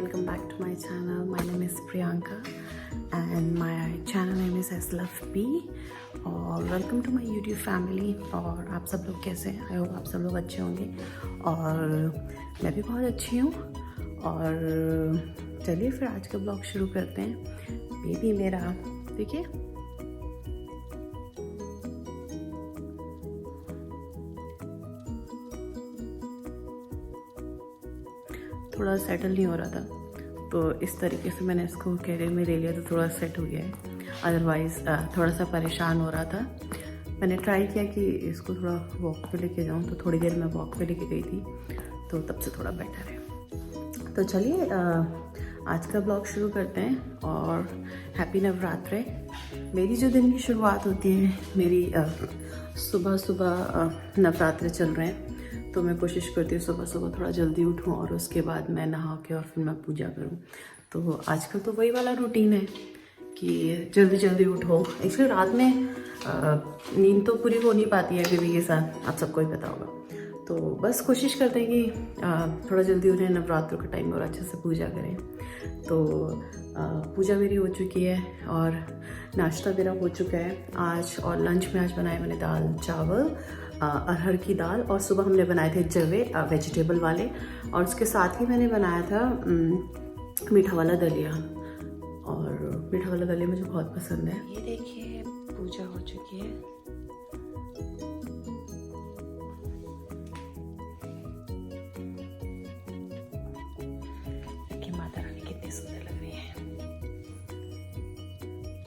welcome back to my channel. My name is Priyanka and my channel name is SLFP और welcome to my YouTube family. और आप सब लोग कैसे हैं? आई होप आप सब लोग अच्छे होंगे और मैं भी बहुत अच्छी हूँ। और चलिए फिर आज का ब्लॉग शुरू करते हैं। बेबी मेरा देखिए थोड़ा सेटल नहीं हो रहा था, तो इस तरीके से मैंने इसको कैरियर में ले लिया तो थोड़ा सेट हो गया है। अदरवाइज़ थोड़ा सा परेशान हो रहा था। मैंने ट्राई किया कि इसको थोड़ा वॉक पे लेके जाऊँ, तो थोड़ी देर मैं वॉक पे लेके गई थी, तो तब से थोड़ा बेटर है। तो चलिए आज का ब्लॉग शुरू करते हैं। और हैप्पी नवरात्रे। मेरी जो दिन की शुरुआत होती है, मेरी सुबह सुबह नवरात्रे चल रहे हैं, तो मैं कोशिश करती हूँ सुबह सुबह थोड़ा जल्दी उठूँ और उसके बाद मैं नहा के और फिर मैं पूजा करूँ। तो आजकल तो वही वाला रूटीन है कि जल्दी जल्दी उठो। एक्चुअली रात में नींद तो पूरी हो नहीं पाती है बेबी के साथ, आप सबको ही पता होगा। तो बस कोशिश करते हैं कि थोड़ा जल्दी उठें नवरात्रों के टाइम और अच्छे से पूजा करें। तो पूजा मेरी हो चुकी है और नाश्ता मेरा हो चुका है आज। और लंच में आज बनाए मैंने दाल चावल, अरहर की दाल, और सुबह हमने बनाए थे जवे वेजिटेबल वाले, और उसके साथ ही मैंने बनाया था मीठा वाला दलिया। और मीठा वाला दलिया मुझे बहुत पसंद है। ये देखिए पूजा हो चुकी है। देखिए माता रानी कितनी सुंदर लग रही है।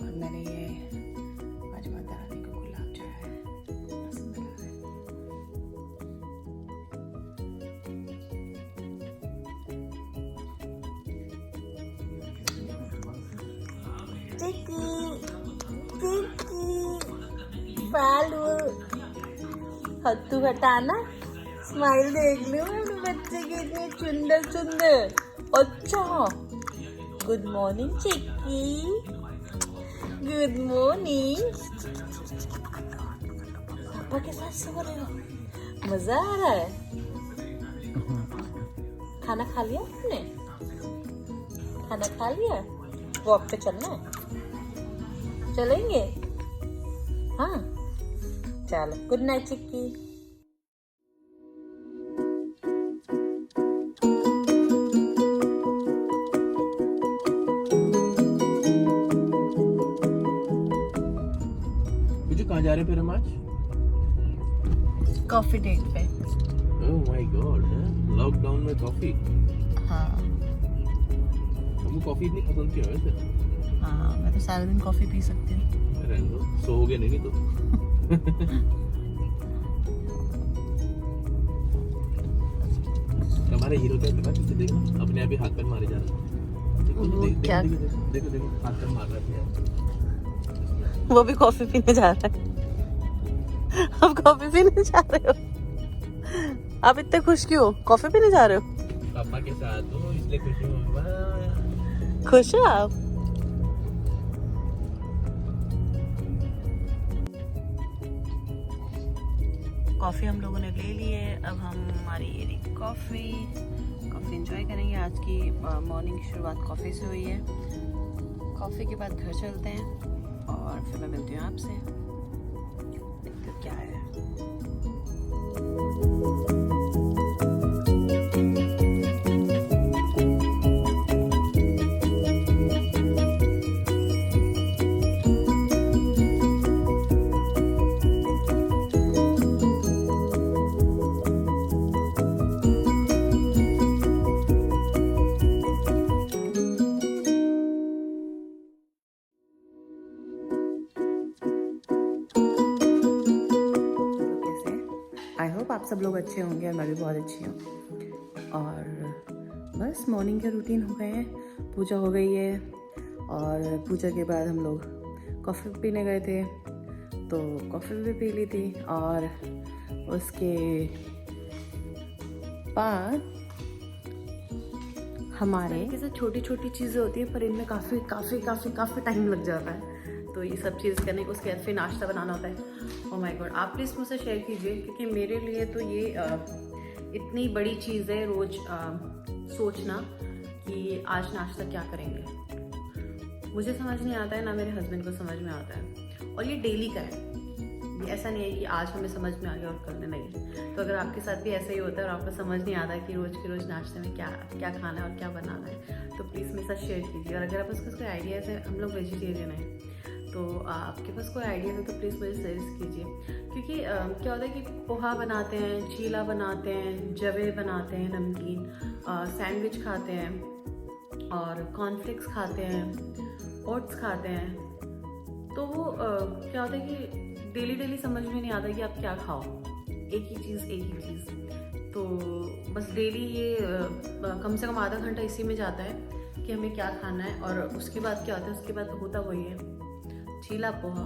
और मैंने ये आज माता रानी को गुलाब जो है सुंदर लग रहा है। बालू हत्तू हटाना, स्माइल देख लो अपने बच्चे के इतने सुंदर सुंदर। अच्छा गुड मॉर्निंग चिक्की, गुड मॉर्निंग। पापा के साथ सो रहे हो, मजा आ रहा है। खाना खा लिया आपने? खाना खा लिया? वॉक पे चलना है? चलेंगे? हाँ चलो, गुड नाइट चिक्की। मुझे कहाँ जा रहे फिर हम आज? कॉफी डेट पे। ओह माय गॉड, लॉकडाउन में कॉफी। हाँ हमको कॉफी इतनी पसंद क्यों है वैसे? हाँ, मैं तो सारा दिन कॉफी पी सकती हूँ। रहने दो, सोओगे नहीं तो। हमारे हीरो क्या कर रहा है? पीछे देखो, अपने आप ही हाथ पैर मारे जा रहा है। क्या? देखो देखो हाथ पैर मार रहा है। वो भी कॉफी पीने जा रहा है। अब कॉफी पीने जा रहे हो? आप इतने खुश क्यों? कॉफी पीने जा रहे हो? पापा के साथ हो इसलिए खुश हूँ। खुश हो आप? कॉफ़ी हम लोगों ने ले ली है। अब हम हमारी ये कॉफ़ी एंजॉय करेंगे। आज की मॉर्निंग की शुरुआत कॉफ़ी से हुई है। कॉफ़ी के बाद घर चलते हैं और फिर मैं मिलती हूँ आपसे। देखते हो क्या है। आई होप आप सब लोग अच्छे होंगे और मैं भी बहुत अच्छी हूँ। और बस मॉर्निंग के रूटीन हो गए हैं, पूजा हो गई है और पूजा के बाद हम लोग कॉफ़ी पीने गए थे, तो कॉफ़ी भी पी ली थी। और उसके बाद हमारे जैसे छोटी छोटी चीज़ें होती हैं, पर इनमें काफ़ी काफ़ी काफ़ी काफ़ी टाइम लग जाता है। तो ये सब चीज़ करने को उसके बाद फिर नाश्ता बनाना होता है। ओह माय गॉड, आप प्लीज़ मुझसे शेयर कीजिए, क्योंकि मेरे लिए तो ये इतनी बड़ी चीज़ है रोज़ सोचना कि आज नाश्ता क्या करेंगे। मुझे समझ नहीं आता है, ना मेरे हस्बैंड को समझ में आता है, और ये डेली का है। ये ऐसा नहीं है कि आज हमें समझ में आ गया और कल नहीं। तो अगर आपके साथ भी ऐसा ही होता है और आपको समझ नहीं आता कि रोज़ के रोज़ नाश्ते में क्या क्या खाना है और क्या बनाना है, तो प्लीज़ मेरे साथ शेयर कीजिए। और अगर आप उसका कोई आइडियाज़ है, हम लोग वेजिटेरियन हैं, तो आपके पास कोई आइडिया है तो प्लीज़ मुझे सजेस्ट कीजिए। क्योंकि क्या होता है कि पोहा बनाते हैं, चीला बनाते हैं, जवे बनाते हैं, नमकीन, सैंडविच खाते हैं और कॉर्नफ्लेक्स खाते हैं, ओट्स खाते हैं। तो वो क्या होता है कि डेली समझ में नहीं आता कि आप क्या खाओ, एक ही चीज़। तो बस डेली ये कम से कम आधा घंटा इसी में जाता है कि हमें क्या खाना है। और उसके बाद क्या होता है, उसके बाद होता वही है, चीला पोहा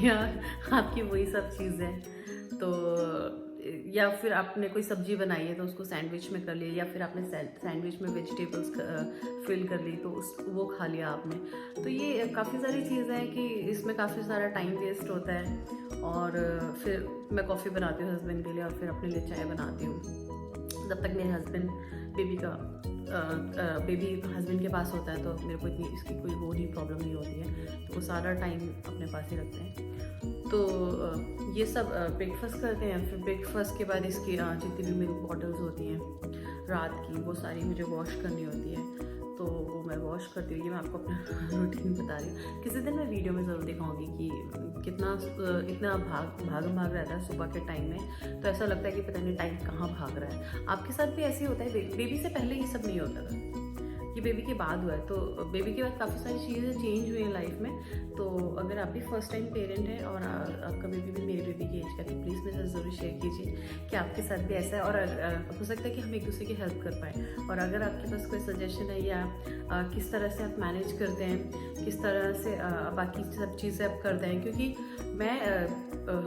या आपकी वही सब चीज़ें। तो या फिर आपने कोई सब्जी बनाई है तो उसको सैंडविच में कर लिया, या फिर आपने सैंडविच में वेजिटेबल्स फिल कर ली तो वो खा लिया आपने। तो ये काफ़ी सारी चीज़ें हैं कि इसमें काफ़ी सारा टाइम वेस्ट होता है। और फिर मैं कॉफ़ी बनाती हूँ हस्बैंड के लिए और फिर अपने लिए चाय बनाती हूँ। जब तक मेरे हस्बैंड बेबी हस्बैंड के पास होता है तो मेरे को इतनी इसकी कोई वो नहीं प्रॉब्लम नहीं होती है, तो वो सारा टाइम अपने पास ही रखते हैं। तो ये सब ब्रेकफास्ट करते हैं। फिर ब्रेकफास्ट के बाद इसकी जितनी भी मिल्क बॉटल्स होती हैं रात की, वो सारी मुझे वॉश करनी होती है, तो वो मैं वॉश करती हूँ। ये मैं आपको अपना रूटीन बता रही हूँ। किसी दिन मैं वीडियो में ज़रूर दिखाऊंगी कि इतना भाग रहता है सुबह के टाइम में। तो ऐसा लगता है कि पता नहीं टाइम कहाँ भाग रहा है। आपके साथ भी ऐसे ही होता है? बेबी से पहले ये सब नहीं होता था, ये बेबी के बाद हुआ है। तो बेबी के बाद काफ़ी सारी चीज़ें चेंज हुई हैं लाइफ में। तो अगर आप भी फर्स्ट टाइम पेरेंट हैं और आपका बेबी भी मेरे बेबी की एज का, तो प्लीज़ मेरे साथ ज़रूर शेयर कीजिए कि आपके साथ भी ऐसा है। और हो सकता है कि हम एक दूसरे की हेल्प कर पाएँ। और अगर आपके पास कोई सजेशन है या किस तरह से आप मैनेज करते हैं, किस तरह से बाकी सब चीज़ें आप करते हैं, क्योंकि मैं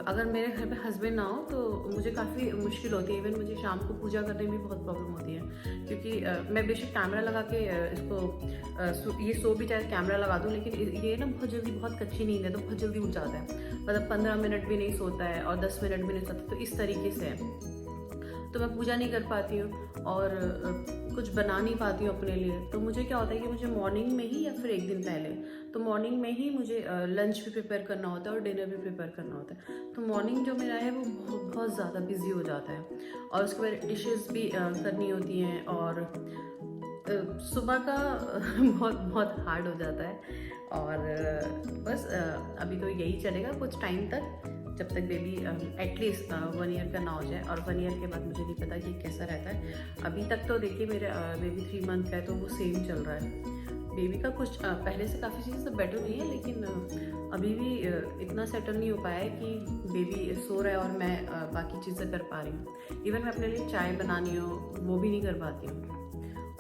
अगर मेरे घर पे हस्बैंड ना हो तो मुझे काफ़ी मुश्किल होती है। इवन मुझे शाम को पूजा करने में भी बहुत प्रॉब्लम होती है, क्योंकि मैं बेशक कैमरा लगा के इसको ये सो भी चाहे कैमरा लगा दूँ, लेकिन ये ना बहुत जल्दी, बहुत कच्ची नींद है तो बहुत जल्दी उठ जाता है। मतलब 15 मिनट भी नहीं सोता है और 10 मिनट भी नहीं सोता। तो इस तरीके से है, तो मैं पूजा नहीं कर पाती हूँ और कुछ बना नहीं पाती हूँ अपने लिए। तो मुझे क्या होता है कि मुझे मॉर्निंग में ही या फिर एक दिन पहले, तो मॉर्निंग में ही मुझे लंच भी प्रिपेयर करना होता है और डिनर भी प्रिपेयर करना होता है। तो मॉर्निंग जो मेरा है वो बहुत ज़्यादा बिजी हो जाता है। और उसके बाद डिशेस भी करनी होती हैं और सुबह का बहुत हार्ड हो जाता है। और बस अभी तो यही चलेगा कुछ टाइम तक, जब तक बेबी एटलीस्ट 1 ईयर का ना हो जाए। और 1 ईयर के बाद मुझे नहीं पता कि कैसा रहता है। अभी तक तो देखिए मेरे बेबी 3 मंथ का है, तो वो सेम चल रहा है। बेबी का कुछ पहले से काफ़ी चीज़ें बेटर हुई है, लेकिन अभी भी इतना सेटल नहीं हो पाया है कि बेबी सो रहा है और मैं बाकी चीज़ें कर पा रही हूँ। इवन मैं अपने लिए चाय बनानी हो वो भी नहीं कर पाती हूँ।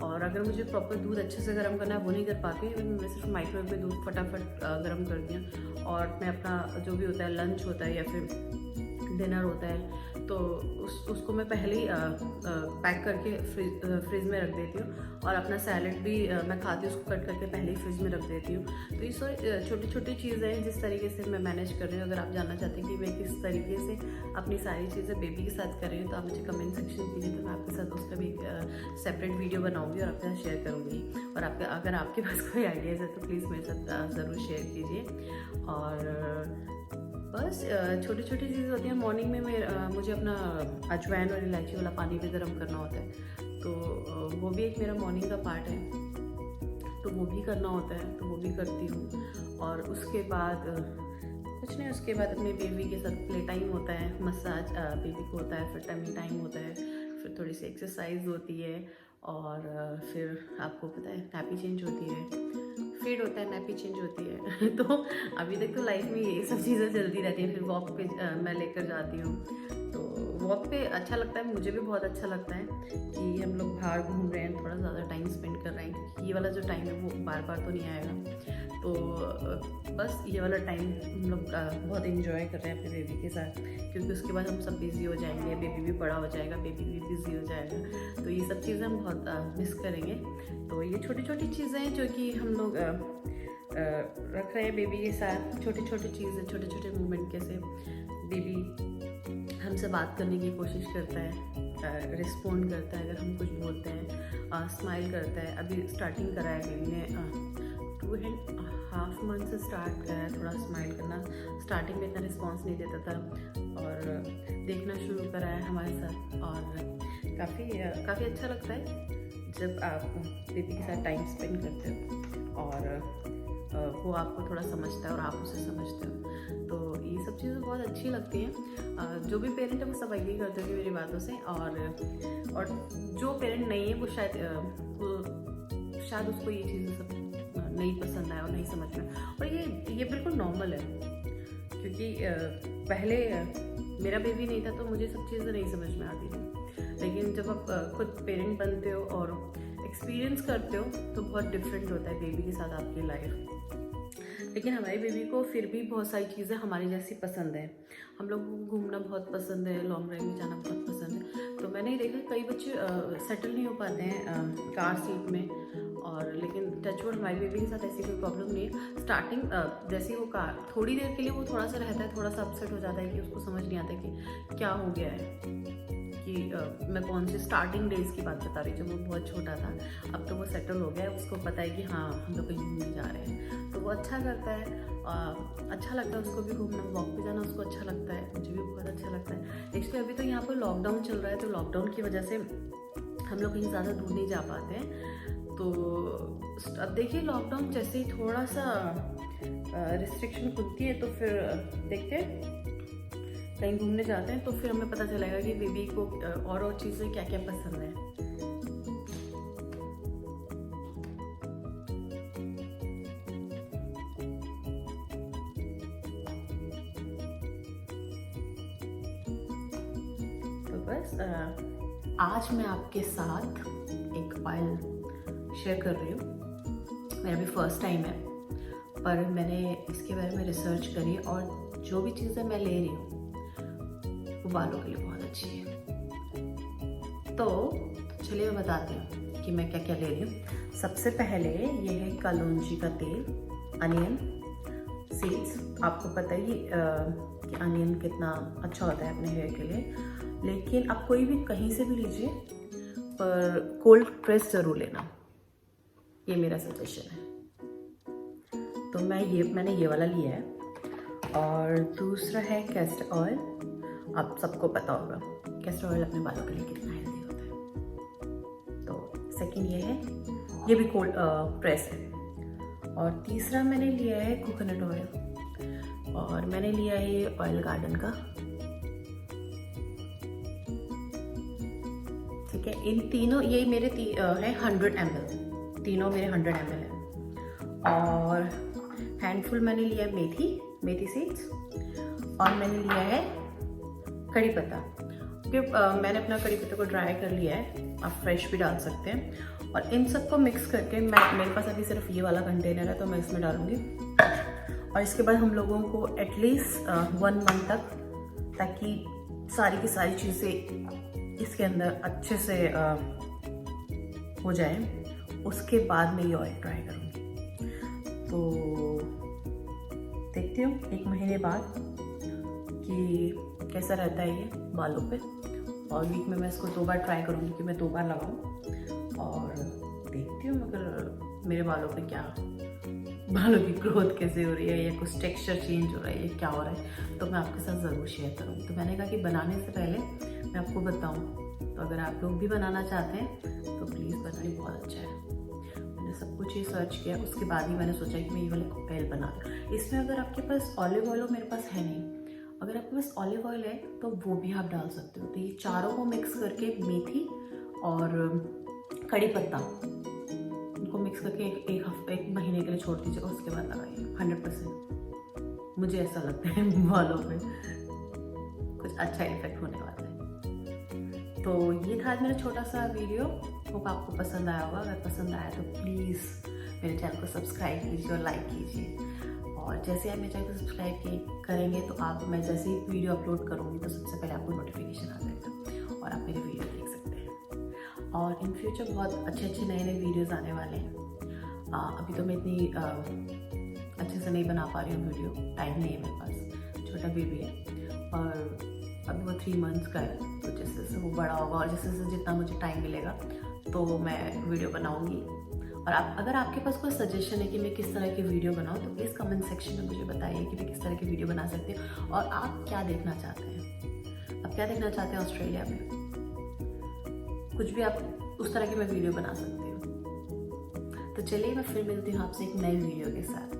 और अगर मुझे प्रॉपर दूध अच्छे से गर्म करना है वो नहीं कर पाती हूँ। मैं सिर्फ माइक्रोवेव में दूध फटाफट गर्म करती हूँ और मैं अपना जो भी होता है, लंच होता है या फिर डिनर होता है, तो उसको मैं पहले ही पैक करके फ्रिज में रख देती हूँ। और अपना सैलेड भी मैं खाती हूँ, उसको कट करके पहले ही फ्रिज में रख देती हूँ। तो ये सारी छोटी छोटी चीज़ें हैं जिस तरीके से मैं मैनेज कर रही हूँ। अगर आप जानना चाहते हैं कि मैं किस तरीके से अपनी सारी चीज़ें बेबी के साथ कर रही हूँ, तो आप मुझे कमेंट सेक्शन कीजिए, तो मैं आपके साथ उसका भी सेपरेट वीडियो बनाऊँगी और आपके साथ शेयर करूँगी। और अगर आपके पास कोई आइडियाज़ है तो प्लीज़ मेरे साथ ज़रूर शेयर कीजिए। और बस छोटी छोटी चीज़ें होती हैं। मॉर्निंग में मुझे अपना अजवाइन और इलायची वाला पानी भी गर्म करना होता है, तो वो भी एक मेरा मॉर्निंग का पार्ट है, तो वो भी करना होता है, तो वो भी करती हूँ। और उसके बाद कुछ नहीं, उसके बाद अपने बेबी के साथ प्ले टाइम होता है, मसाज बेबी को होता है, फिर टमी टाइम होता है, फिर थोड़ी सी एक्सरसाइज होती है। और फिर आपको पता है नैपी चेंज होती है, फीड होता है, नैपी चेंज होती है। तो अभी तक तो लाइफ में ये सब चीज़ें चलती रहती हैं। फिर वॉक पे मैं लेकर जाती हूँ, तो वॉक पे अच्छा लगता है, मुझे भी बहुत अच्छा लगता है कि हम लोग बाहर घूम रहे हैं, थोड़ा ज़्यादा टाइम स्पेंड कर रहे हैं। ये वाला जो टाइम है वो बार बार तो नहीं आएगा, तो बस ये वाला टाइम हम लोग बहुत इन्जॉय कर रहे हैं अपने बेबी के साथ, क्योंकि उसके बाद हम सब बिज़ी हो जाएंगे, बेबी भी बड़ा हो जाएगा, बेबी भी बिज़ी हो जाएगा। तो ये सब चीज़ें हम बहुत मिस करेंगे। तो ये छोटी छोटी चीज़ें हैं जो कि हम लोग रख रहे हैं बेबी के साथ। छोटी छोटी चीज़ें, छोटे छोटे मूवमेंट, कैसे बेबी हमसे बात करने की कोशिश करता है, रिस्पॉन्ड करता है अगर हम कुछ बोलते हैं, स्माइल करता है। अभी स्टार्टिंग करा है बेबी ने 2.5 मंथ से स्टार्ट करा है थोड़ा स्माइल करना। स्टार्टिंग में इतना रिस्पॉन्स नहीं देता था और देखना शुरू करा है हमारे साथ, और काफ़ी अच्छा लगता है जब आप बेबी के साथ टाइम स्पेंड करते हो और वो आपको थोड़ा समझता है और आप उसे समझते हो। तो ये सब चीज़ें बहुत अच्छी लगती हैं। जो भी पेरेंट है वो सब एग्री करते होंगे मेरी बातों से, और जो पेरेंट नहीं है वो शायद उसको ये चीज़ें सब नहीं पसंद आए और नहीं समझ में। और ये बिल्कुल नॉर्मल है, क्योंकि पहले मेरा बेबी नहीं था तो मुझे सब चीज़ें नहीं समझ में आती थी। लेकिन जब आप खुद पेरेंट बनते हो और एक्सपीरियंस करते हो तो बहुत डिफरेंट होता है बेबी के साथ आपकी लाइफ। लेकिन हमारी बेबी को फिर भी बहुत सारी चीज़ें हमारी जैसी पसंद है। हम लोग को घूमना बहुत पसंद है, लॉन्ग ड्राइव में जाना बहुत पसंद है। तो मैंने देखा कई बच्चे सेटल नहीं हो पाते हैं कार सीट में, और लेकिन टचवुड हमारी बेबी के साथ ऐसी कोई प्रॉब्लम नहीं है। स्टार्टिंग जैसे ही वो कार थोड़ी देर के लिए वो थोड़ा सा रहता है, थोड़ा सा अपसेट हो जाता है कि उसको समझ नहीं आता कि क्या हो गया है, कि मैं कौन सी स्टार्टिंग डेज की बात बता रही हूँ जब वो बहुत छोटा था। अब तो वो सेटल हो गया है, उसको पता है कि हाँ हम लोग कहीं घूमने जा रहे हैं, तो वो अच्छा करता है। अच्छा लगता है उसको भी घूमना, वॉक पे जाना उसको अच्छा लगता है, मुझे भी बहुत अच्छा लगता है। एक्चुअली अभी तो यहाँ पर लॉकडाउन चल रहा है, तो लॉकडाउन की वजह से हम लोग कहीं ज़्यादा दूर नहीं जा पाते हैं। तो अब देखिए लॉकडाउन जैसे ही थोड़ा सा रिस्ट्रिक्शन खुलती है तो फिर देखते हैं कहीं घूमने जाते हैं, तो फिर हमें पता चलेगा कि बेबी को और चीज़ें क्या क्या पसंद है। तो बस आज मैं आपके साथ एक ऑयल शेयर कर रही हूँ। मेरा भी फर्स्ट टाइम है, पर मैंने इसके बारे में रिसर्च करी और जो भी चीज़ें मैं ले रही हूँ वो बालों के लिए बहुत अच्छी है। तो चलिए मैं बताती हूँ कि मैं क्या क्या ले रही हूँ। सबसे पहले ये है कलौंजी का तेल, अनियन सीड्स। आपको पता ही कि अनियन कितना अच्छा होता है अपने हेयर के लिए, लेकिन आप कोई भी कहीं से भी लीजिए पर कोल्ड प्रेस ज़रूर लेना, ये मेरा सजेशन है। तो मैंने ये वाला लिया है। और दूसरा है कैस्टर ऑयल। आप सबको पता होगा कैस्टर ऑयल अपने बालों के लिए कितना हेल्दी होता है। तो सेकंड ये है, ये भी कोल्ड प्रेस है। और तीसरा मैंने लिया है कोकोनट ऑयल, और मैंने लिया है ये ऑयल गार्डन का। ठीक है, इन तीनों ये मेरे है 100 ml, तीनों मेरे 100 ml है। और हैंडफुल मैंने लिया मेथी सीड्स, और मैंने लिया है कड़ी पत्ता। क्योंकि मैंने अपना कड़ी पत्ता को ड्राई कर लिया है, आप फ्रेश भी डाल सकते हैं। और इन सबको मिक्स करके मेरे पास अभी सिर्फ ये वाला कंटेनर है तो मैं इसमें डालूंगी। और इसके बाद हम लोगों को एटलीस्ट 1 मंथ तक, ताकि सारी की सारी चीज़ें इसके अंदर अच्छे से हो जाए, उसके बाद मैं ये ऑयल ट्राई करूँगी। तो देखती हूँ 1 महीने बाद कि कैसा रहता है ये बालों पे। और वीक में मैं इसको 2 बार ट्राई करूँगी कि मैं 2 बार लगाऊँ, और देखती हूँ अगर मेरे बालों पे क्या, बालों की ग्रोथ कैसे हो रही है या कुछ टेक्सचर चेंज हो रहा है या क्या हो रहा है, तो मैं आपके साथ ज़रूर शेयर करूँगी। तो मैंने कहा कि बनाने से पहले मैं आपको बताऊँ। तो अगर आप लोग भी बनाना चाहते हैं तो प्लीज़ बनाइए, बहुत अच्छा है। मैंने सब कुछ ये सर्च किया, उसके बाद ही मैंने सोचा कि मैं ये वाले ऑयल बना लूँ। इसमें अगर आपके पास ऑलिव ऑयल हो, मेरे पास है नहीं, अगर आपके पास ऑलिव ऑयल है तो वो भी आप डाल सकते हो। तो ये चारों को मिक्स करके, मेथी और कड़ी पत्ता, इनको मिक्स करके एक महीने के लिए छोड़ दीजिए, उसके बाद लगाइए। 100% मुझे ऐसा लगता है बालों पे कुछ अच्छा इफेक्ट होने वाला है। तो ये था आज मेरा छोटा सा वीडियो। होप आपको पसंद आया होगा। अगर पसंद आया तो प्लीज़ मेरे चैनल को सब्सक्राइब कीजिए और लाइक कीजिए। और जैसे आप मेरे चैनल को सब्सक्राइब करेंगे तो मैं जैसे ही वीडियो अपलोड करूँगी तो सबसे पहले आपको नोटिफिकेशन आ जाएगा और आप मेरे वीडियो देख सकते हैं। और इन फ्यूचर बहुत अच्छे नए वीडियोज़ आने वाले हैं। अभी तो मैं इतनी अच्छे से नहीं बना पा रही हूँ वीडियो, टाइम नहीं है मेरे पास, छोटा बेबी है और अभी वो 3 मंथ्स का है। तो जैसे जैसे वो बड़ा होगा और जैसे जैसे जितना मुझे टाइम मिलेगा तो मैं वीडियो बनाऊँगी। और अगर आपके पास कोई सजेशन है कि मैं किस तरह की वीडियो बनाऊँ तो प्लीज़ कमेंट सेक्शन में मुझे बताइए कि मैं किस तरह की वीडियो बना सकती हूँ और आप क्या देखना चाहते हैं। आप क्या देखना चाहते हैं ऑस्ट्रेलिया में, कुछ भी आप उस तरह की मैं वीडियो बना सकती हूँ। तो चलिए मैं फिर मिलती हूँ आपसे एक नई वीडियो के साथ।